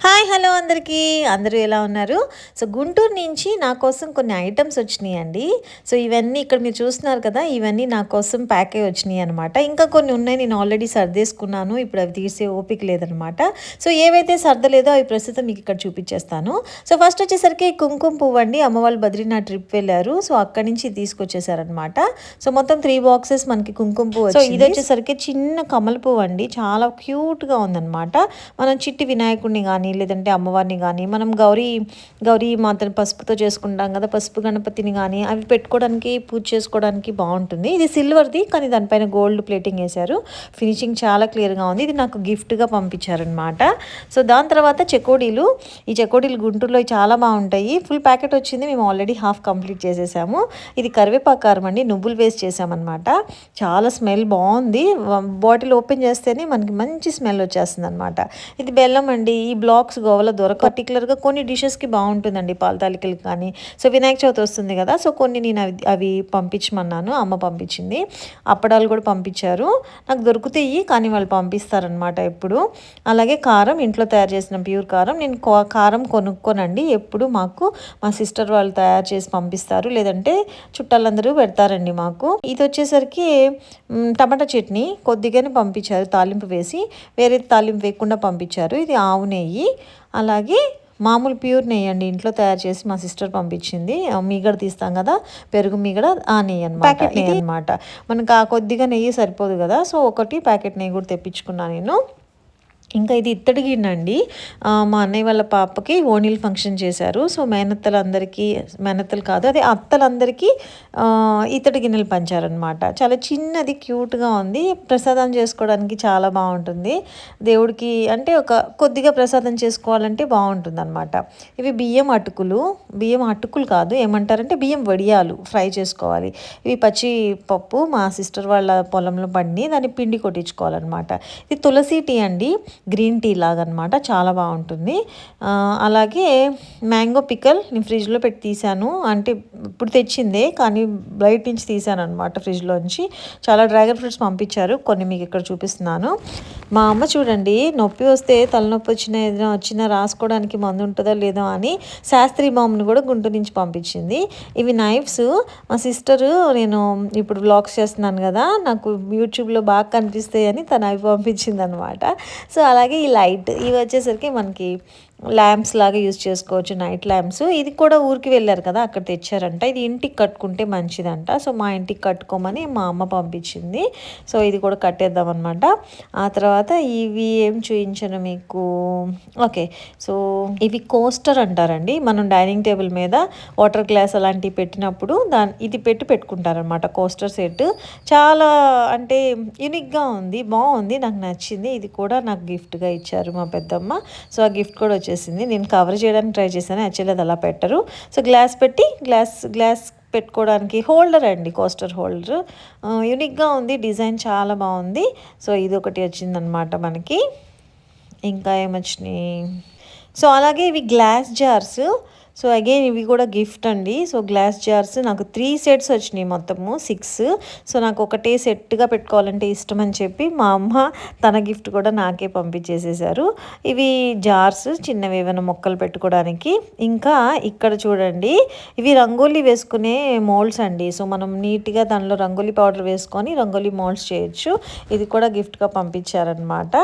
Hi hello అందరికీ అందరూ ఎలా ఉన్నారు? సో గుంటూరు నుంచి నా కోసం కొన్ని ఐటమ్స్ వచ్చినాయండి. సో ఇవన్నీ ఇక్కడ మీరు చూస్తున్నారు కదా! ఇవన్నీ నా కోసం ప్యాక్ అయ్యి వచ్చినాయి అనమాట. ఇంకా కొన్ని ఉన్నాయి, నేను ఆల్రెడీ సర్దేసుకున్నాను. ఇప్పుడు అవి తీసే ఓపిక లేదనమాట. సో ఏవైతే సర్దలేదో అవి ప్రస్తుతం మీకు ఇక్కడ చూపించేస్తాను. సో ఫస్ట్ వచ్చేసరికి కుంకుమ పువ్వు అండి. అమ్మ వాళ్ళు బద్రీనాథ్ ట్రిప్ వెళ్ళారు. సో అక్కడి నుంచి తీసుకొచ్చేసారనమాట. సో మొత్తం 3 బాక్సెస్ మనకి కుంకుమ పువ్వు వచ్చింది. సో ఇది వచ్చేసరికి చిన్న కమల పువ్వు అండి. చాలా క్యూట్‌గా ఉందనమాట. మనం చిట్టి వినాయకుడిని కానీ లేదంటే అమ్మవారిని కానీ మనం గౌరీ మాతని పసుపుతో చేసుకుంటాం కదా, పసుపు గణపతిని కానీ అవి పెట్టుకోవడానికి పూజ చేసుకోవడానికి బాగుంటుంది. ఇది సిల్వర్ది కానీ దానిపైన గోల్డ్ ప్లేటింగ్ వేశారు. ఫినిషింగ్ చాలా క్లియర్గా ఉంది. ఇది నాకు గిఫ్ట్గా పంపించారనమాట. సో దాని తర్వాత చెకోడీలు. ఈ చెకోడీలు గుంటూరులో చాలా బాగుంటాయి. ఫుల్ ప్యాకెట్ వచ్చింది, మేము ఆల్రెడీ హాఫ్ కంప్లీట్ చేసేసాము. ఇది కరివేపాకు కారం అండి, నువ్వులు వేస్ట్ చేసామన్నమాట. చాలా స్మెల్ బాగుంది. బాటిల్ ఓపెన్ చేస్తేనే మనకి మంచి స్మెల్ వచ్చేస్తుంది అనమాట. ఇది బెల్లం అండి. ఈ బ్లాక్స్ గోవాలో పర్టికులర్గా కొన్ని డిషెస్కి బాగుంటుందండి, పాల తాలికలకి కానీ. సో వినాయక చవితి వస్తుంది కదా, సో కొన్ని నేను అవి పంపించమన్నాను, అమ్మ పంపించింది. అప్పడాలు కూడా పంపించారు. నాకు దొరుకుతాయి కానీ వాళ్ళు పంపిస్తారనమాట ఎప్పుడు. అలాగే కారం, ఇంట్లో తయారు చేసిన ప్యూర్ కారం. నేను కారం కొనుక్కోనండి ఎప్పుడు, మాకు మా సిస్టర్ వాళ్ళు తయారు చేసి పంపిస్తారు, లేదంటే చుట్టాలందరూ పెడతారండి మాకు. ఇది వచ్చేసరికి టమాటా చట్నీ కొద్దిగానే పంపించారు, తాలింపు వేసి. వేరే తాలింపు వేయకుండా పంపించారు. ఇది ఆవు నెయ్యి, అలాగే మామూలు ప్యూర్ నెయ్యి అండి, ఇంట్లో తయారు చేసి మా సిస్టర్ పంపించింది. మీగడ తీస్తాం కదా, పెరుగు మీగడ, ఆ నెయ్యి అనమాట. నెయ్యి అనమాట. మనకు ఆ కొద్దిగా నెయ్యి సరిపోదు కదా, సో ఒకటి ప్యాకెట్ నెయ్యి కూడా తెప్పించుకున్నాను నేను. ఇంకా ఇది ఇత్తడి గిన్నె అండి. మా అన్నయ్య వాళ్ళ పాపకి ఓణీలు ఫంక్షన్ చేశారు. సో మేనత్తలు కాదు, అదే అత్తలందరికీ ఇత్తడి గిన్నెలు పంచారనమాట. చాలా చిన్నది, క్యూట్గా ఉంది. ప్రసాదం చేసుకోవడానికి చాలా బాగుంటుంది. దేవుడికి అంటే కొద్దిగా ప్రసాదం చేసుకోవాలంటే బాగుంటుంది అనమాట. ఇవి బియ్యం అటుకులు కాదు, ఏమంటారంటే బియ్యం వడియాలు ఫ్రై చేసుకోవాలి. ఇవి పచ్చి పప్పు మా సిస్టర్ వాళ్ళ పొలంలో పండి దాన్ని పిండి కొట్టించుకోవాలన్నమాట. ఇది తులసి టీ అండి, గ్రీన్ టీ లాగా అనమాట, చాలా బాగుంటుంది. అలాగే మ్యాంగో పికల్ నేను ఫ్రిడ్జ్లో పెట్టి తీసాను, అంటే ఇప్పుడు తెచ్చిందే కానీ బయట నుంచి తీసాను అనమాట ఫ్రిడ్జ్లోంచి. చాలా డ్రాగన్ ఫ్రూట్స్ పంపించారు, కొన్ని మీకు ఇక్కడ చూపిస్తున్నాను. మా అమ్మ చూడండి, నొప్పి వస్తే తలనొప్పి ఏదైనా వచ్చినా రాసుకోవడానికి మందు ఉంటుందో లేదో అని శాస్త్రి బాంబుని కూడా గుంటూరు నుంచి పంపించింది. ఇవి నైఫ్స్. మా సిస్టరు, నేను ఇప్పుడు వ్లాగ్స్ చేస్తున్నాను కదా, నాకు యూట్యూబ్లో బాగా కనిపిస్తాయి అని తను అవి పంపించింది అనమాట. సో అలాగే ఈ లైట్, ఇవి వచ్చేసరికి మనకి ల్యాంప్స్ లాగా యూజ్ చేసుకోవచ్చు, నైట్ ల్యాంప్స్. ఇది కూడా ఊరికి వెళ్ళారు కదా, అక్కడ తెచ్చారంట. ఇది ఇంటికి కట్టుకుంటే మంచిదంట. సో మా ఇంటికి కట్టుకోమని మా అమ్మ పంపించింది. సో ఇది కూడా కట్టేద్దాం అనమాట. ఆ తర్వాత ఇవి ఏం చూపించాను మీకు, ఓకే. సో ఇవి కోస్టర్ అంటారండి. మనం డైనింగ్ టేబుల్ మీద వాటర్ గ్లాస్ అలాంటివి పెట్టినప్పుడు ఇది పెట్టుకుంటారనమాట. కోస్టర్ సెట్ చాలా అంటే యూనిక్గా ఉంది, బాగుంది, నాకు నచ్చింది. ఇది కూడా నాకు గిఫ్ట్గా ఇచ్చారు మా పెద్దమ్మ. సో ఆ గిఫ్ట్ కూడా వచ్చేసింది. నేను కవర్ చేయడానికి ట్రై చేశాను, యాక్చువల్లీ అది అలా పెట్టరు. సో గ్లాస్ పెట్టి గ్లాస్ పెట్టుకోవడానికి హోల్డర్ అండి, కోస్టర్ హోల్డర్. యూనిక్గా ఉంది, డిజైన్ చాలా బాగుంది. సో ఇది ఒకటి వచ్చిందనమాట మనకి. ఇంకా ఏమొచ్చినాయి, సో అలాగే ఇవి గ్లాస్ జార్స్. సో అగైన్ ఇవి కూడా గిఫ్ట్ అండి. సో గ్లాస్ జార్స్ నాకు 3 సెట్స్ వచ్చినాయి, మొత్తము 6. సో నాకు ఒకటే సెట్గా పెట్టుకోవాలంటే ఇష్టం అని చెప్పి మా అమ్మ తన గిఫ్ట్ కూడా నాకే పంపించేసేసారు. ఇవి జార్స్ చిన్నవి, ఏమైనా మొక్కలు పెట్టుకోవడానికి. ఇంకా ఇక్కడ చూడండి, ఇవి రంగోలీ వేసుకునే మోల్డ్స్ అండి. సో మనం నీట్గా దానిలో రంగోలీ పౌడర్ వేసుకొని రంగోలీ మోల్డ్స్ చేయొచ్చు. ఇది కూడా గిఫ్ట్గా పంపించారనమాట.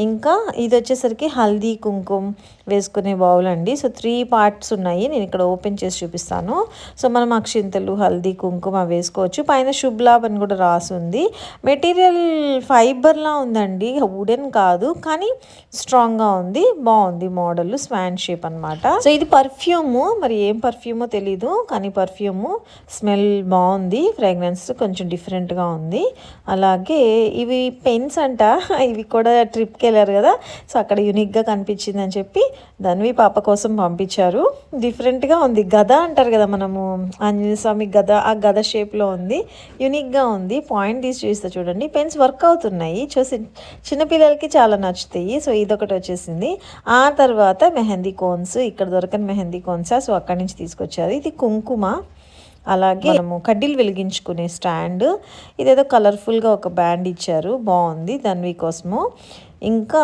ఇంకా ఇది వచ్చేసరికి హల్దీ కుంకుమ వేసుకునే బౌల్ అండి. సో 3 పార్ట్స్ ఉన్నాయి, నేను ఇక్కడ ఓపెన్ చేసి చూపిస్తాను. సో మనం అక్షింతలు, హల్దీ, కుంకుమ వేసుకోవచ్చు. పైన శుభ్ లాభ్ అని కూడా రాసి ఉంది. మెటీరియల్ ఫైబర్లా ఉందండి, వుడెన్ కాదు, కానీ స్ట్రాంగ్గా ఉంది, బాగుంది. మోడల్ స్వాన్ షేప్ అనమాట. సో ఇది పర్ఫ్యూము, మరి ఏం పర్ఫ్యూమో తెలీదు, కానీ పర్ఫ్యూము స్మెల్ బాగుంది, ఫ్రాగ్రెన్స్ కొంచెం డిఫరెంట్గా ఉంది. అలాగే ఇవి పెన్స్ అంట, ఇవి కూడా ట్రిప్కి వెళ్ళారు కదా, సో అక్కడ యూనిక్గా కనిపించింది అని చెప్పి ధన్వి పాప కోసం పంపించారు. డిఫరెంట్గా ఉంది. గద అంటారు కదా మనము, ఆంజనేయ స్వామి గద, ఆ గద షేప్లో ఉంది, యూనిక్గా ఉంది. పాయింట్ తీసి చూస్తే చూడండి, పెన్స్ వర్క్ అవుతున్నాయి, చూసి చిన్నపిల్లలకి చాలా నచ్చుతాయి. సో ఇదొకటి వచ్చేసింది. ఆ తర్వాత మెహందీ కోన్స్, ఇక్కడ దొరకని మెహందీ కోన్సా, సో అక్కడి నుంచి తీసుకొచ్చారు. ఇది కుంకుమ, అలాగే మనము కడ్డీలు వెలిగించుకునే స్టాండ్. ఇదేదో కలర్ఫుల్గా ఒక బ్యాండ్ ఇచ్చారు, బాగుంది ధన్వి కోసము. ఇంకా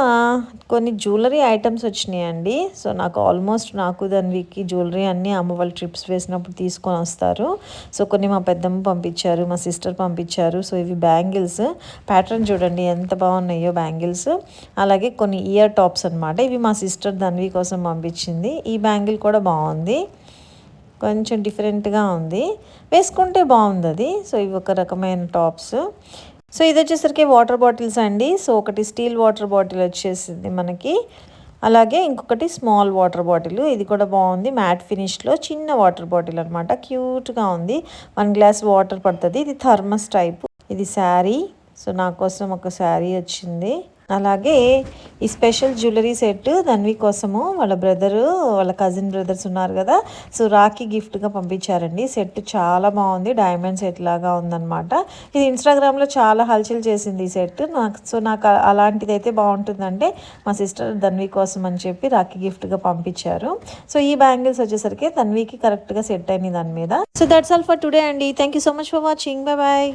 కొన్ని జ్యువెలరీ ఐటమ్స్ వచ్చినాయండి. సో నాకు దానికి జ్యువెలరీ అన్నీ అమ్మ వాళ్ళు ట్రిప్స్ వేసినప్పుడు తీసుకొని వస్తారు. సో కొన్ని మా పెద్దమ్మ పంపించారు, మా సిస్టర్ పంపించారు. సో ఇవి బ్యాంగిల్స్ ప్యాటర్న్ చూడండి ఎంత బాగున్నాయో బ్యాంగిల్స్. అలాగే కొన్ని ఇయర్ టాప్స్ అనమాట. ఇవి మా సిస్టర్ ధన్వి కోసం పంపించింది. ఈ బ్యాంగిల్ కూడా బాగుంది, కొంచెం డిఫరెంట్గా ఉంది, వేసుకుంటే బాగుంది అది. సో ఇవి ఒక రకమైన టాప్స్. సో ఇది వచ్చేసరికి వాటర్ బాటిల్స్ అండి. సో ఒకటి స్టీల్ వాటర్ బాటిల్ వచ్చేసింది మనకి, అలాగే ఇంకొకటి స్మాల్ వాటర్ బాటిల్. ఇది కూడా బాగుంది, మ్యాట్ ఫినిష్లో చిన్న వాటర్ బాటిల్ అనమాట, క్యూట్గా ఉంది. 1 గ్లాస్ వాటర్ పడుతుంది. ఇది థర్మస్ టైప్. ఇది శారీ. సో నా కోసం ఒక శారీ వచ్చింది. అలాగే ఈ స్పెషల్ జ్యువెలరీ సెట్ ధన్వి కోసము వాళ్ళ బ్రదరు, వాళ్ళ కజిన్ బ్రదర్స్ ఉన్నారు కదా, సో రాఖీ గిఫ్ట్గా పంపించారండి. సెట్ చాలా బాగుంది, డైమండ్ సెట్ లాగా ఉందన్నమాట. ఇది ఇన్స్టాగ్రామ్లో చాలా హల్చల్ చేసింది ఈ సెట్. నాకు అలాంటిది అయితే బాగుంటుందంటే మా సిస్టర్ ధన్వి కోసం అని చెప్పి రాఖీ గిఫ్ట్గా పంపించారు. సో ఈ బ్యాంగిల్స్ వచ్చేసరికి ధన్వికి కరెక్ట్గా సెట్ అయింది దాని మీద. So that's all for today అండి. Thank you so much for watching. Bye bye.